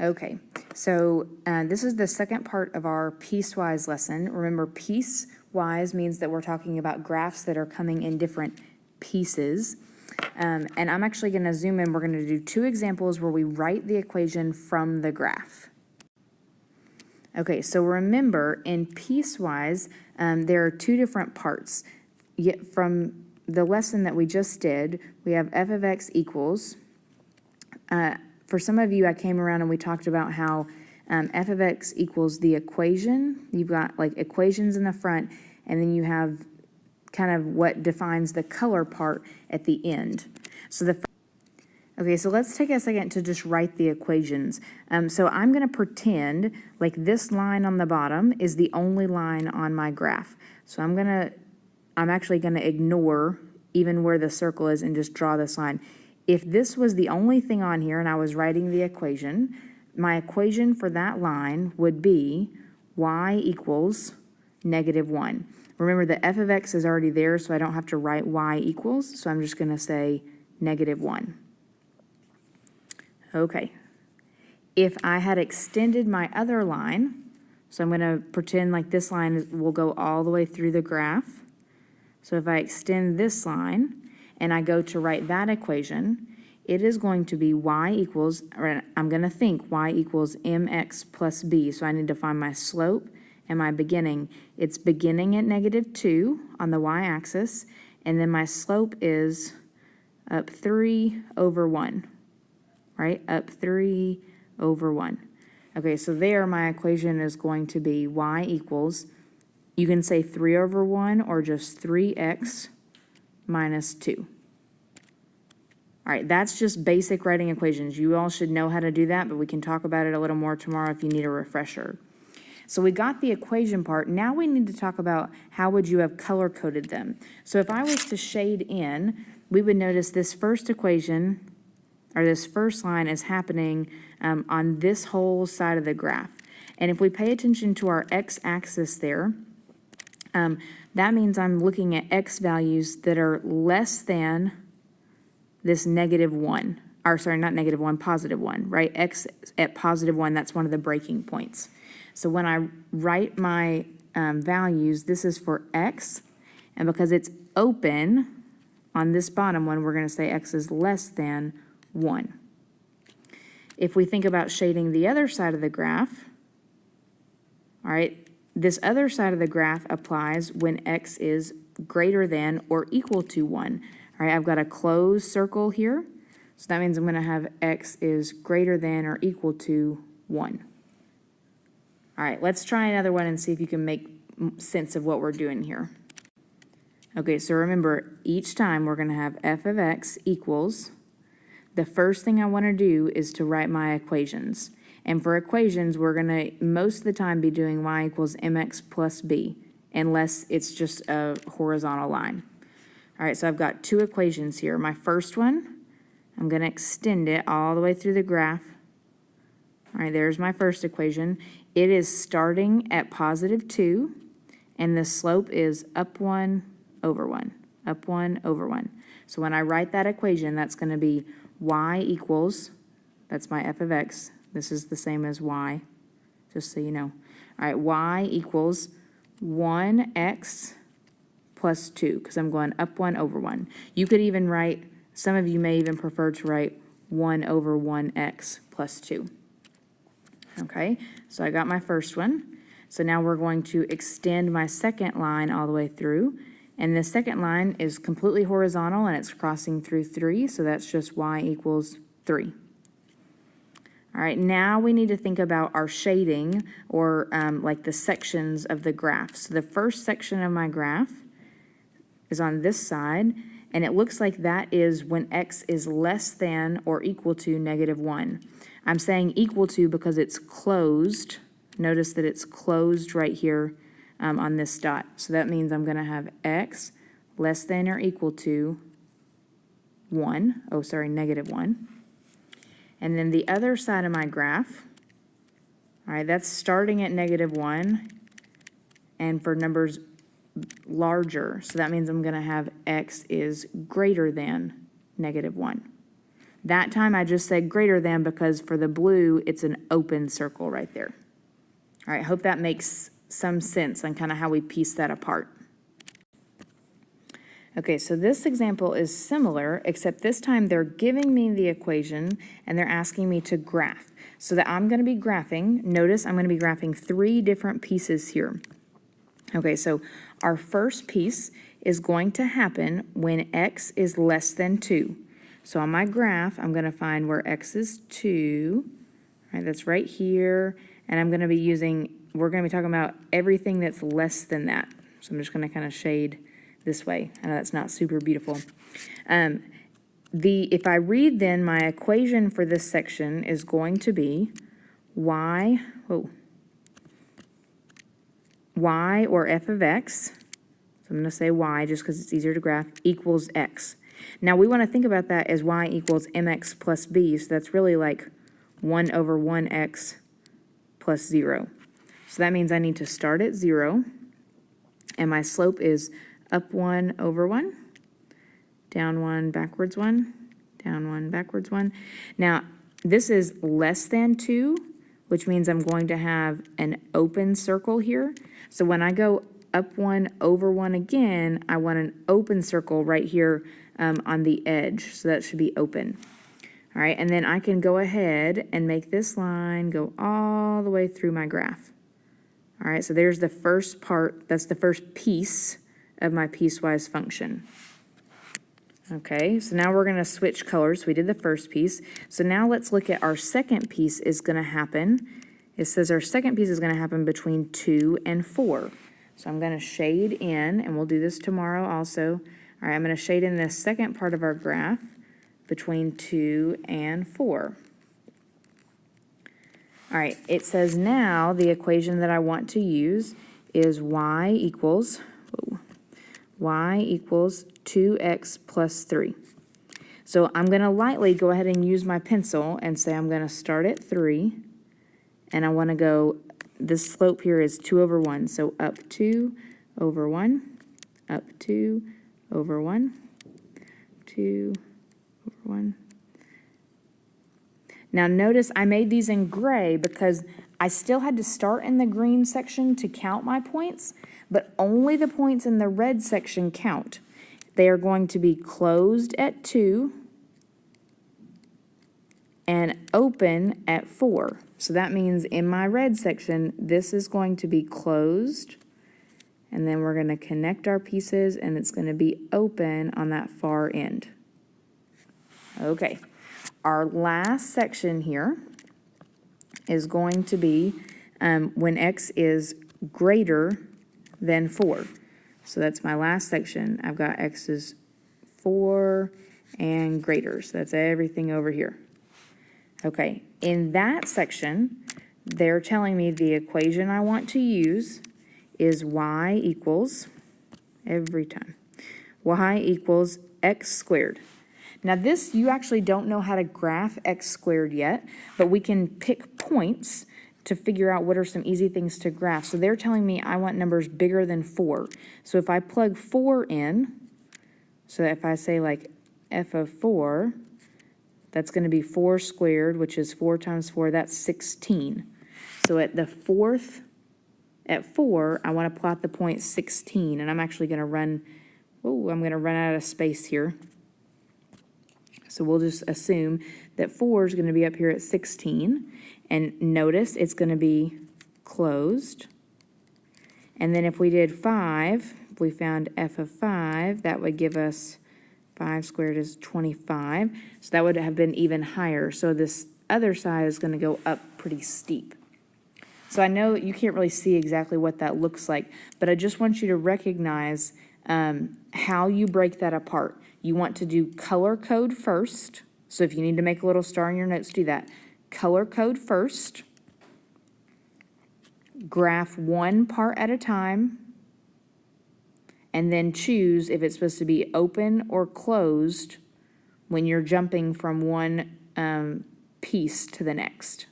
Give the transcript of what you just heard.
Okay, so this is the second part of our piecewise lesson. Remember, piecewise means that we're talking about graphs that are coming in different pieces. And I'm actually going to zoom in. We're going to do two examples where we write the equation from the graph. Okay, so remember, in piecewise, there are two different parts. Yet from the lesson that we just did, we have f of x equals. For some of you, I came around and we talked about how f of x equals the equation. You've got like equations in the front, and then you have kind of what defines the color part at the end. Okay, so let's take a second to just write the equations. So I'm going to pretend like this line on the bottom is the only line on my graph. So I'm actually going to ignore even where the circle is and just draw this line. If this was the only thing on here and I was writing the equation, my equation for that line would be y equals -1. Remember, the f of x is already there, so I don't have to write y equals, so I'm just going to say -1. Okay. If I had extended my other line, so I'm going to pretend like this line will go all the way through the graph. So if I extend this line and I go to write that equation, it is going to be y equals, or I'm going to think y equals mx plus b. So I need to find my slope and my beginning. It's beginning at -2 on the y-axis, and then my slope is up 3 over 1, right? Up 3 over 1. Okay, so there my equation is going to be y equals, you can say 3 over 1 or just 3x minus 2. All right, that's just basic writing equations. You all should know how to do that, but we can talk about it a little more tomorrow if you need a refresher. So we got the equation part. Now we need to talk about how would you have color-coded them. So if I was to shade in, we would notice this first equation, or this first line, is happening on this whole side of the graph. And if we pay attention to our x-axis there, that means I'm looking at x values that are less than this -1, or sorry, not -1, +1, right? X at +1, that's one of the breaking points. So when I write my values, this is for x, and because it's open on this bottom one, we're going to say x is less than 1. If we think about shading the other side of the graph, all right, this other side of the graph applies when x is greater than or equal to 1. All right, I've got a closed circle here, so that means I'm going to have x is greater than or equal to 1. All right, let's try another one and see if you can make sense of what we're doing here. Okay, so remember, each time we're going to have f of x equals, the first thing I want to do is to write my equations. And for equations, we're going to most of the time be doing y equals mx plus b, unless it's just a horizontal line. All right, so I've got two equations here. My first one, I'm going to extend it all the way through the graph. All right, there's my first equation. It is starting at +2, and the slope is up 1 over 1, up 1 over 1. So when I write that equation, that's going to be y equals, that's my f of x. This is the same as y, just so you know. All right, y equals 1x plus 2, because I'm going up 1 over 1. You could even write, some of you may even prefer to write 1 over 1x plus 2. Okay, so I got my first one. So now we're going to extend my second line all the way through. And the second line is completely horizontal, and it's crossing through 3, so that's just y equals 3. All right, now we need to think about our shading, or like the sections of the graph. So the first section of my graph is on this side, and it looks like that is when x is less than or equal to -1. I'm saying equal to because it's closed. Notice that it's closed right here on this dot. So that means I'm going to have x less than or equal to 1. Oh, sorry, -1. And then the other side of my graph, all right, that's starting at -1 and for numbers larger. So that means I'm going to have x is greater than -1. That time I just said greater than because for the blue, it's an open circle right there. All right, hope that makes some sense on kind of how we piece that apart. Okay, so this example is similar, except this time they're giving me the equation and they're asking me to graph. So that I'm going to be graphing, notice I'm going to be graphing 3 different pieces here. Okay, so our first piece is going to happen when x is less than 2. So on my graph, I'm going to find where x is 2, right, that's right here, and I'm going to be we're going to be talking about everything that's less than that. So I'm just going to kind of shade this way. I know that's not super beautiful. If I read then, my equation for this section is going to be y or f of x, so I'm going to say y just because it's easier to graph, equals x. Now we want to think about that as y equals mx plus b, so that's really like 1 over 1x plus 0. So that means I need to start at 0, and my slope is up 1 over 1, down 1, backwards 1, down 1, backwards 1. Now, this is less than 2, which means I'm going to have an open circle here. So when I go up 1 over 1 again, I want an open circle right here on the edge. So that should be open. All right, and then I can go ahead and make this line go all the way through my graph. All right, so there's the first part. That's the first piece of my piecewise function. Okay, so now we're going to switch colors. We did the first piece. So now let's look at our second piece is going to happen. It says our second piece is going to happen between 2 and 4. So I'm going to shade in, and we'll do this tomorrow also. All right, I'm going to shade in this second part of our graph between 2 and 4. All right, it says now the equation that I want to use is y equals 2x plus 3. So I'm going to lightly go ahead and use my pencil and say I'm going to start at 3, and I want to go, this slope here is 2 over 1, so up 2 over 1, up 2 over 1, 2 over 1. Now notice I made these in gray because I still had to start in the green section to count my points, but only the points in the red section count. They are going to be closed at 2 and open at 4. So that means in my red section, this is going to be closed, and then we're going to connect our pieces, and it's going to be open on that far end. Okay, our last section here is going to be when x is greater than 4. So that's my last section. I've got x is 4 and greater. So that's everything over here. Okay, in that section, they're telling me the equation I want to use is y equals, every time, y equals x squared. Now this, you actually don't know how to graph x squared yet, but we can pick points to figure out what are some easy things to graph. So they're telling me I want numbers bigger than 4. So if I plug 4 in, so if I say like f of 4, that's going to be 4 squared, which is 4 times 4, that's 16. So at the fourth, at 4, I want to plot the point 16, and I'm actually going to run, I'm going to run out of space here. So we'll just assume that 4 is going to be up here at 16, and notice it's going to be closed. And then if we did 5, if we found f of 5, that would give us 5 squared is 25, so that would have been even higher. So this other side is going to go up pretty steep. So I know you can't really see exactly what that looks like, but I just want you to recognize how you break that apart. You want to do color code first. So if you need to make a little star in your notes, do that. Color code first. Graph one part at a time. And then choose if it's supposed to be open or closed when you're jumping from one piece to the next.